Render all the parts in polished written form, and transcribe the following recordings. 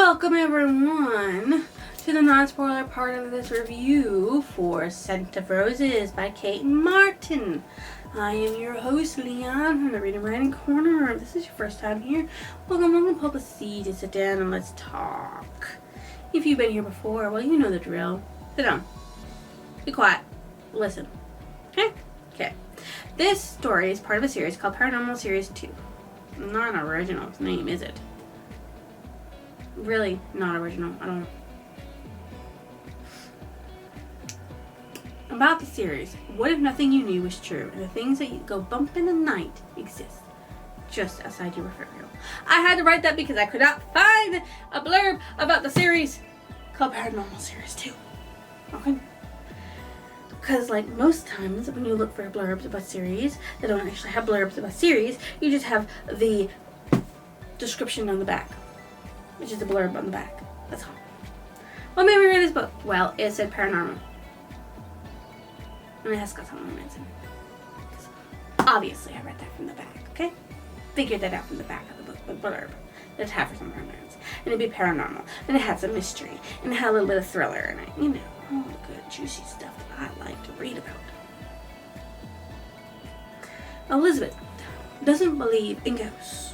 Welcome everyone to the non-spoiler part of this review for Scent of Roses by Kate Martin. I am your host, Leon, from the Reading Writing Corner. If this is your first time here, welcome, pull up a seat and sit down and let's talk. If you've been here before, well, you know the drill. Sit down. Be quiet. Listen. Okay? Okay. This story is part of a series called Paranormal Series 2. Not an original name, is it? Really not original. I don't. About the series, what if nothing you knew was true and the things that you go bump in the night exist just outside your refrigerator? I had to write that because I could not find a blurb about the series called Paranormal Series 2. Okay? Because like most times when you look for blurbs about series, they don't actually have blurbs about series. You just have the description on the back, which is the blurb on the back. That's all. What made me read this book? Well, it said paranormal. And it has got some romance in it. Obviously, I read that from the back, okay? Figured that out from the back of the book, the blurb. That it had for some romance. And it'd be paranormal. And it had some mystery. And it had a little bit of thriller in it. You know, all the good, juicy stuff that I like to read about. Elizabeth doesn't believe in ghosts.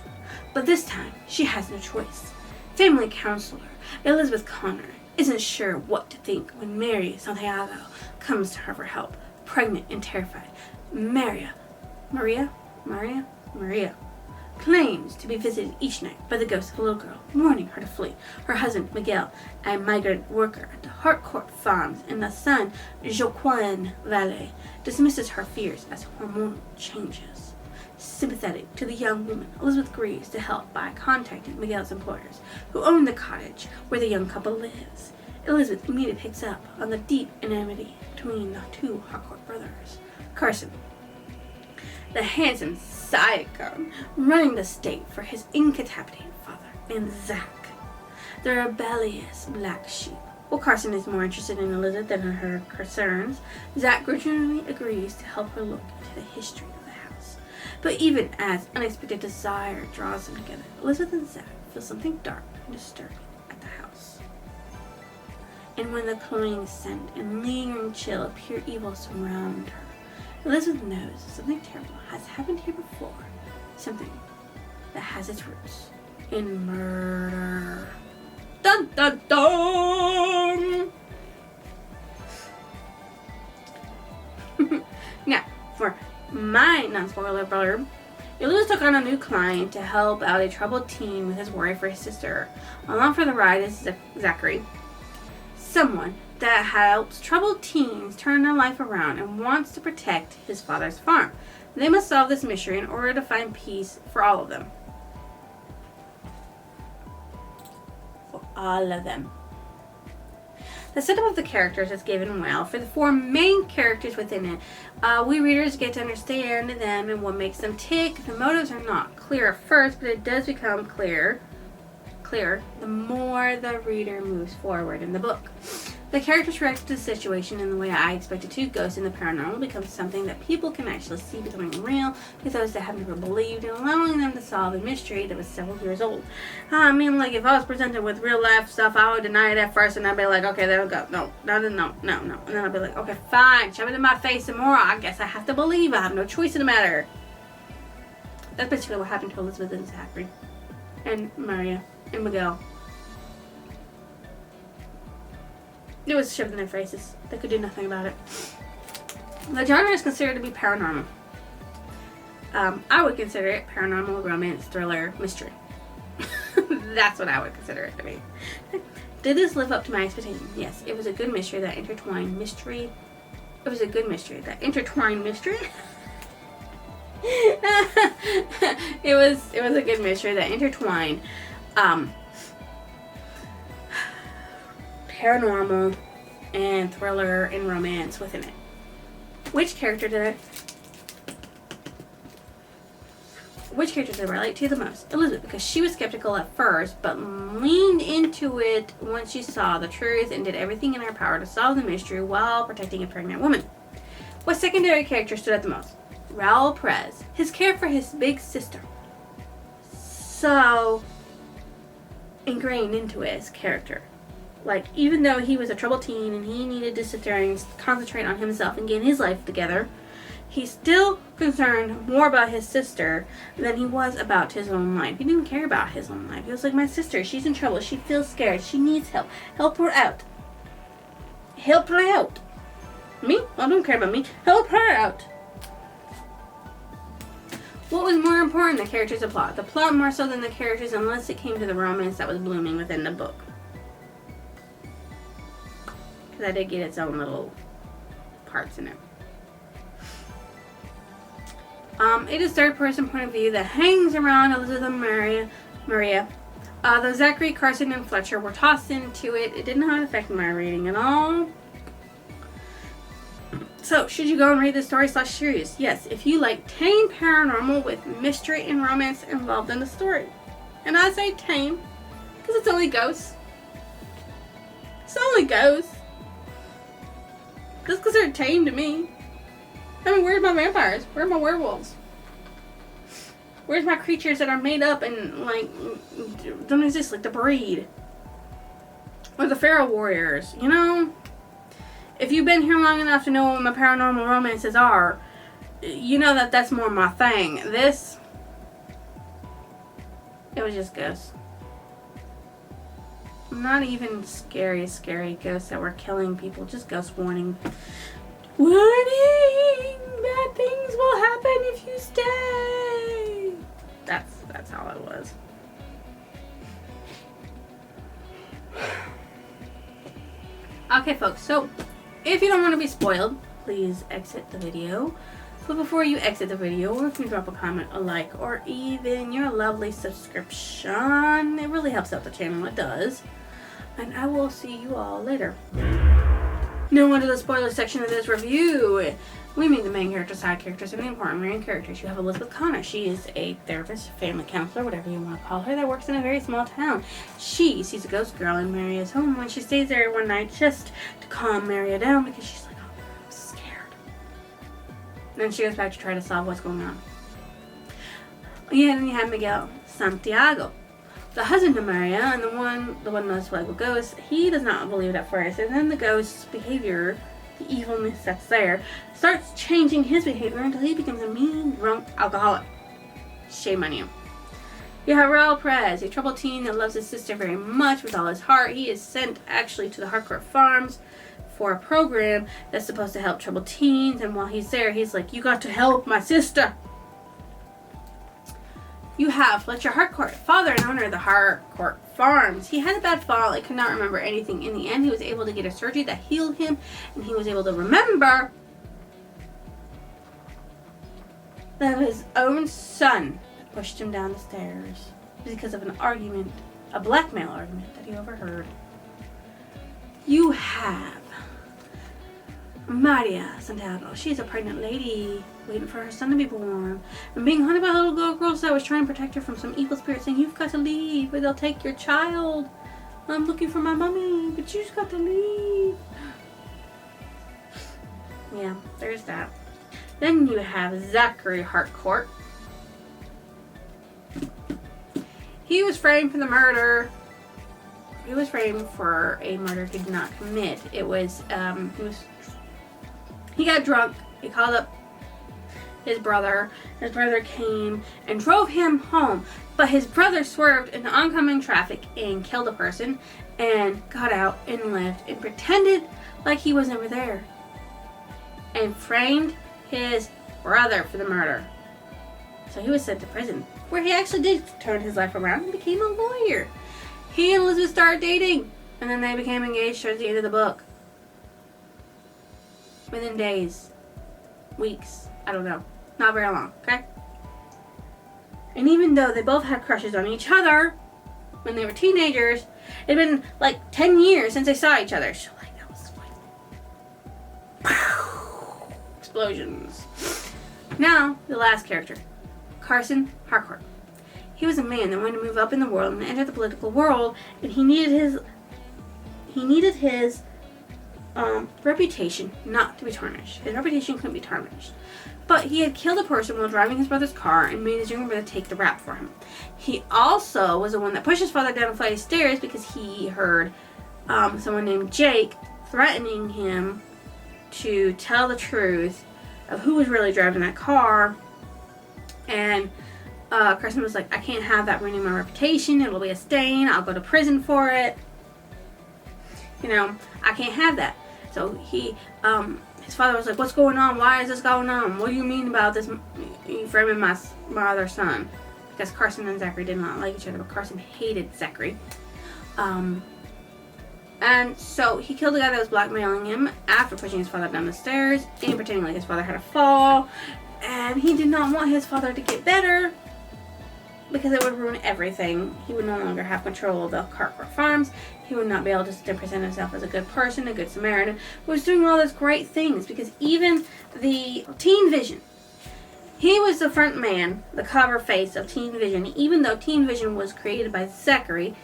But this time, she has no choice. Family counselor Elizabeth Connor isn't sure what to think when Mary Santiago comes to her for help, pregnant and terrified. Maria claims to be visited each night by the ghost of a little girl, warning her to flee. Her husband, Miguel, a migrant worker at the Harcourt Farms in the San Joaquin Valley, dismisses her fears as hormonal changes. Sympathetic to the young woman, Elizabeth agrees to help by contacting Miguel's employers, who own the cottage where the young couple lives. Elizabeth immediately picks up on the deep enmity between the two Harcourt brothers. Carson, the handsome sidecar running the state for his incapacitated father, and Zach, the rebellious black sheep. While Carson is more interested in Elizabeth than in her concerns, Zach grudgingly agrees to help her look into the history of the house. But even as unexpected desire draws them together, Elizabeth and Zach feel something dark and disturbing at the house. And when the cloying scent and lingering chill of pure evil surround her, Elizabeth knows something terrible has happened here before. Something that has its roots in murder. Dun dun dun! Now, for my non-spoiler blurb, Elizabeth took on a new client to help out a troubled teen with his worry for his sister. Along for the ride is Zachary, someone that helps troubled teens turn their life around and wants to protect his father's farm. They must solve this mystery in order to find peace for all of them. For all of them. The setup of the characters is given well. For the four main characters within it, we readers get to understand them and what makes them tick. The motives are not clear at first, but it does become clearer the more the reader moves forward in the book. The characters react to the situation in the way I expected to. Ghosts in the paranormal becomes something that people can actually see becoming real to those that have never believed, and allowing them to solve a mystery that was several years old. I mean, like, if I was presented with real life stuff, I would deny it at first, and I'd be like, okay, there we go. No. And then I'd be like, okay, fine, shove it in my face some more. I guess I have to believe. I have no choice in the matter. That's basically what happened to Elizabeth and Zachary. And Maria. And Miguel. It was shoved in their faces. They could do nothing about it. The genre is considered to be paranormal. I would consider it paranormal, romance, thriller, mystery. That's what I would consider it to be. Did this live up to my expectations? Yes. It was a good mystery that intertwined mystery. It was a good mystery that intertwined mystery. It was a good mystery that intertwined paranormal and thriller and romance within it. Which character did I relate to the most? Elizabeth, because she was skeptical at first, but leaned into it once she saw the truth and did everything in her power to solve the mystery while protecting a pregnant woman. What secondary character stood out the most? Raul Perez. His care for his big sister. So ingrained into his character. Like, even though he was a troubled teen and he needed to sit there and concentrate on himself and get his life together, he's still concerned more about his sister than he was about his own life. He didn't care about his own life. He was like, my sister, she's in trouble. She feels scared. She needs help. Help her out. Help her out. Me? I don't care about me. Help her out. What was more important, the characters or plot? The plot more so than the characters, unless it came to the romance that was blooming within the book. Because I did get its own little parts in it. It is third-person point of view that hangs around Elizabeth and Maria. Though Zachary, Carson, and Fletcher were tossed into it, it did not affect my reading at all. So, should you go and read the story/series? Yes, if you like tame paranormal with mystery and romance involved in the story. And I say tame, because it's only ghosts. It's only ghosts. Just because they're tame to me. I mean, where's my vampires? Where are my werewolves? Where's my creatures that are made up and, like, don't exist, like the breed? Or the feral warriors, you know? If you've been here long enough to know what my paranormal romances are, you know that that's more my thing. This, it was just ghosts. Not even scary ghosts that were killing people. Just ghost warning. Warning! Bad things will happen if you stay. That's how it was. Okay, folks. So, if you don't want to be spoiled, please exit the video. But before you exit the video, or if you drop a comment, a like, or even your lovely subscription, it really helps out the channel. It does. And I will see you all later. Now onto the spoiler section of this review. We meet the main characters, side characters, and the important main characters. You have Elizabeth Connor. She is a therapist, family counselor, whatever you want to call her, that works in a very small town. She sees a ghost girl in Maria's home when she stays there one night just to calm Maria down because she's like, oh, I'm scared. And then she goes back to try to solve what's going on. Yeah, and then you have Miguel Santiago, the husband of Maria, and the one most like with ghosts. He does not believe it at first, and then the ghost's behavior, the evilness that's there, starts changing his behavior until he becomes a mean, drunk alcoholic. Shame on you. You have Raul Perez, a troubled teen that loves his sister very much with all his heart. He is sent actually to the Harcourt Farms for a program that's supposed to help troubled teens, and while he's there, he's like, you got to help my sister. You have Fletcher Harcourt, father and owner of the Harcourt Farms. He had a bad fall and could not remember anything. In the end, he was able to get a surgery that healed him, and he was able to remember that his own son pushed him down the stairs because of an argument, a blackmail argument that he overheard. You have Maria Santiago. She's a pregnant lady waiting for her son to be born and being haunted by a little girl that was trying to protect her from some evil spirit saying, you've got to leave or they'll take your child. I'm looking for my mommy, but you just got to leave. Yeah, there's that. Then you have Zachary Harcourt. He was framed for the murder. He was framed for a murder he did not commit. It was, he got drunk. He called up his brother. His brother came and drove him home. But his brother swerved into oncoming traffic and killed a person and got out and left and pretended like he was never there. And framed his brother for the murder. So he was sent to prison, where he actually did turn his life around and became a lawyer. He and Elizabeth started dating, and then they became engaged towards the end of the book. Within days, weeks, I don't know. Not very long, okay? And even though they both had crushes on each other when they were teenagers, it had been like 10 years since they saw each other. So like that was like explosions. Now, the last character, Carson Harcourt. He was a man that wanted to move up in the world and enter the political world, and he needed his reputation not to be tarnished. His reputation couldn't be tarnished. But he had killed a person while driving his brother's car and made his younger brother take the rap for him. He also was the one that pushed his father down a flight of stairs because he heard someone named Jake threatening him to tell the truth of who was really driving that car. And Carson was like, I can't have that ruining my reputation. It'll be a stain. I'll go to prison for it. You know, I can't have that. So his father was like, what's going on? Why is this going on? What do you mean about this? You framing my other son? Because Carson and Zachary did not like each other, but Carson hated Zachary. And so he killed the guy that was blackmailing him after pushing his father down the stairs and pretending like his father had a fall. And he did not want his father to get better because it would ruin everything. He would no longer have control of the Harcourt Farms. He would not be able to present himself as a good person, a good Samaritan, who was doing all those great things. Because even the Teen Vision, he was the front man, the cover face of Teen Vision. Even though Teen Vision was created by Zachary,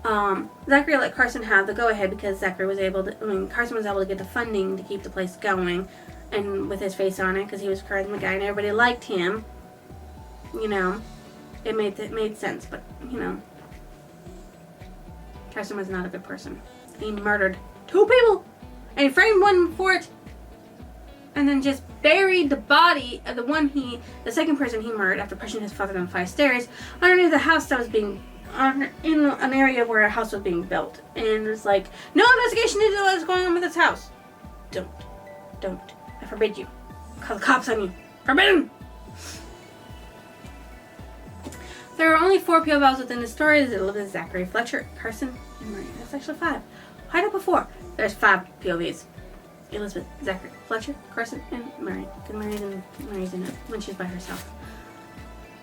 Zachary let Carson have the go-ahead because Carson was able to get the funding to keep the place going, and with his face on it, because he was a charisma guy and everybody liked him. You know, it made sense, but you know, Carson was not a good person. He murdered 2 people, and he framed one for it, and then just buried the body of the second person he murdered after pushing his father down 5 stairs underneath the house that was being in an area where a house was being built. And it was like, no investigation into what was going on with this house. Don't. I forbid you. Call the cops on you. Forbidden! There are only 4 POVs within the story. There's Elizabeth, Zachary, Fletcher, Carson, and Maria. That's actually 5. Why not before? There's 5 POVs. Elizabeth, Zachary, Fletcher, Carson, and Maria. Because Maria's in it when she's by herself.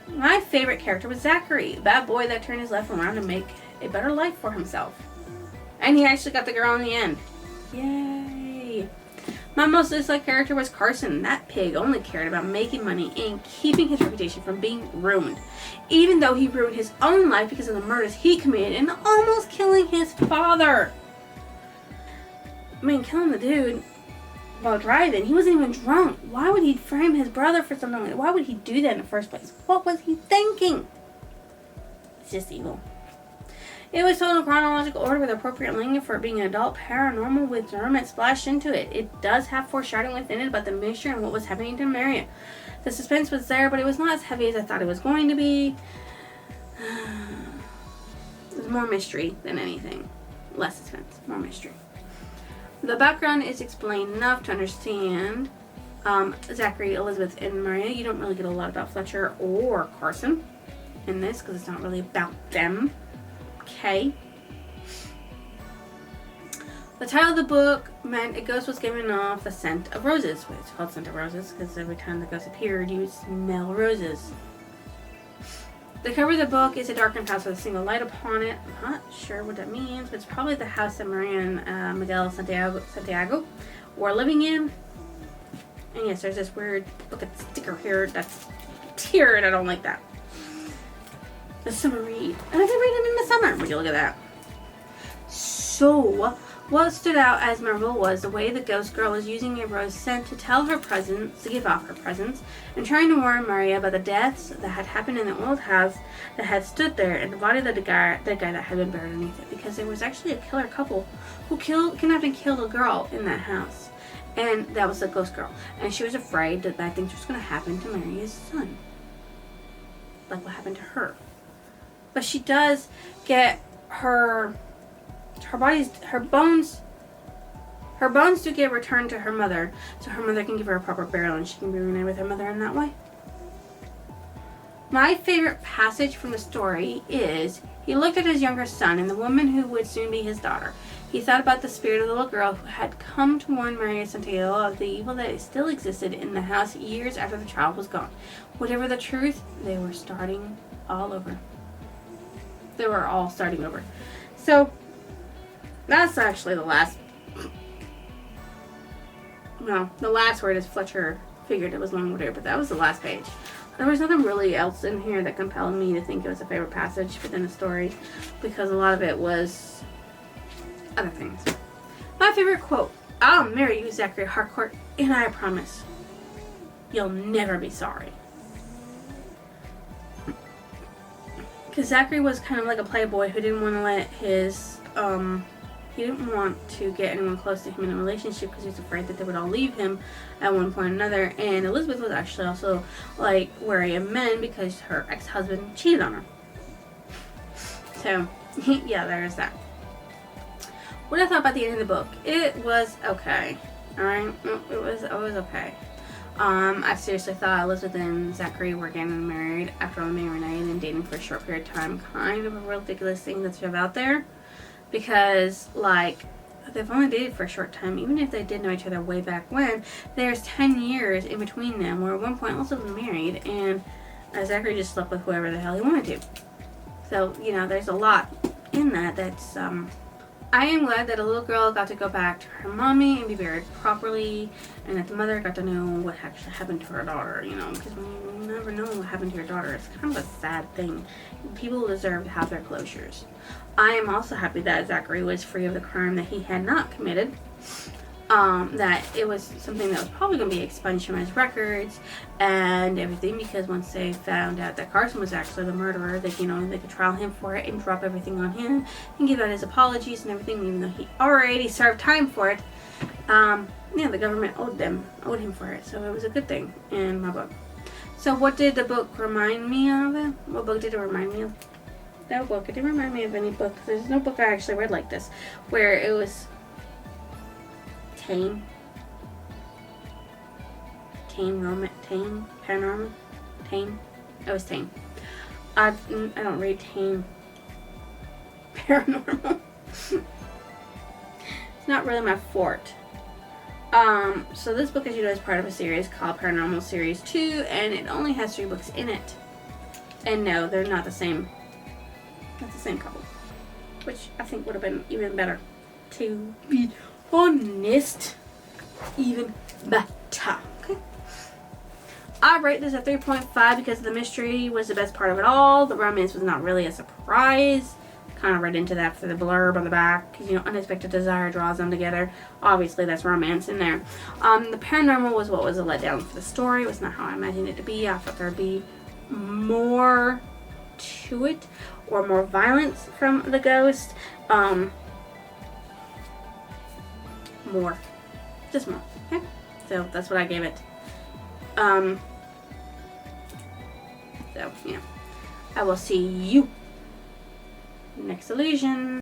My favorite character was Zachary, that boy that turned his life around to make a better life for himself. And he actually got the girl in the end. Yay! My most disliked character was Carson. That pig only cared about making money and keeping his reputation from being ruined. Even though he ruined his own life because of the murders he committed and almost killing his father. I mean, killing the dude while driving. He wasn't even drunk. Why would he frame his brother for something like that? Why would he do that in the first place? What was he thinking? It's just evil. It was told in chronological order with appropriate language for it being an adult paranormal with drama splashed into it. It does have foreshadowing within it about the mixture and what was happening to Maria. The suspense was there, but it was not as heavy as I thought it was going to be. It was more mystery than anything. Less suspense, more mystery. The background is explained enough to understand Zachary, Elizabeth, and Maria. You don't really get a lot about Fletcher or Carson in this because it's not really about them. Okay. The title of the book meant a ghost was giving off the scent of roses. It's called Scent of Roses because every time the ghost appeared, you would smell roses. The cover of the book is a darkened house with a single light upon it. I'm not sure what that means, but it's probably the house that Maria and Miguel Santiago were living in. And yes, there's this weird book sticker here that's here, and I don't like that. The summer read. And I can read it in the summer. Would you look at that? So, what stood out as memorable was the way the ghost girl was using a rose scent to tell her presence, to give off her presence, and trying to warn Maria about the deaths that had happened in the old house that had stood there, and the body of the guy that had been buried underneath it. Because there was actually a killer couple who kidnapped and killed a girl in that house. And that was the ghost girl. And she was afraid that bad things was going to happen to Maria's son. Like what happened to her. But she does get her bones do get returned to her mother, so her mother can give her a proper burial and she can be reunited with her mother in that way. My favorite passage from the story is, he looked at his younger son and the woman who would soon be his daughter. He thought about the spirit of the little girl who had come to warn Maria Santiago of the evil that still existed in the house years after the child was gone. Whatever the truth, they were starting all over. They were all starting over. So, that's actually the last. No, the last word is Fletcher figured it was long whatever, but that was the last page. There was nothing really else in here that compelled me to think it was a favorite passage within the story, because a lot of it was other things. My favorite quote. I'll marry you, Zachary Harcourt, and I promise you'll never be sorry. Because Zachary was kind of like a playboy who didn't want to let his, he didn't want to get anyone close to him in a relationship because he was afraid that they would all leave him at one point or another. And Elizabeth was actually also, like, wary of men because her ex-husband cheated on her. So, yeah, there's that. What I thought about the end of the book, it was okay. Alright? It was okay. I seriously thought Elizabeth and Zachary were getting married after only being reunited and dating for a short period of time. Kind of a ridiculous thing that's out there. Because, like, they've only dated for a short time. Even if they did know each other way back when, there's 10 years in between them where at one point Elizabeth was married and Zachary just slept with whoever the hell he wanted to. So, you know, there's a lot in that that's, I am glad that a little girl got to go back to her mommy and be buried properly, and that the mother got to know what actually happened to her daughter, you know, because when you never know what happened to your daughter, it's kind of a sad thing. People deserve to have their closures. I am also happy that Zachary was free of the crime that he had not committed. That it was something that was probably going to be expunged from his records and everything, because once they found out that Carson was actually the murderer, they, you know, they could trial him for it and drop everything on him and give out his apologies and everything, even though he already served time for it. Yeah, the government owed him for it, so it was a good thing in my book. So what did the book remind me of? What book did it remind me of? No book. It didn't remind me of any book. There's no book I actually read like this, where it was tame, paranormal, tame. It was tame. I don't read tame paranormal. It's not really my forte. So this book, as you know, is part of a series called Paranormal Series 2, and it only has 3 books in it. And no, they're not the same. Not the same couple, which I think would have been even better, to be honest. Even better. Okay. I rate this at 3.5 because the mystery was the best part of it all. The romance was not really a surprise. Kind of read into that for the blurb on the back, because, you know, unexpected desire draws them together. Obviously, that's romance in there. The paranormal was what was a letdown for the story. It was not how I imagined it to be. I thought there'd be more to it, or more violence from the ghost. More. Just more. Okay? So that's what I gave it. So, yeah. I will see you next illusion.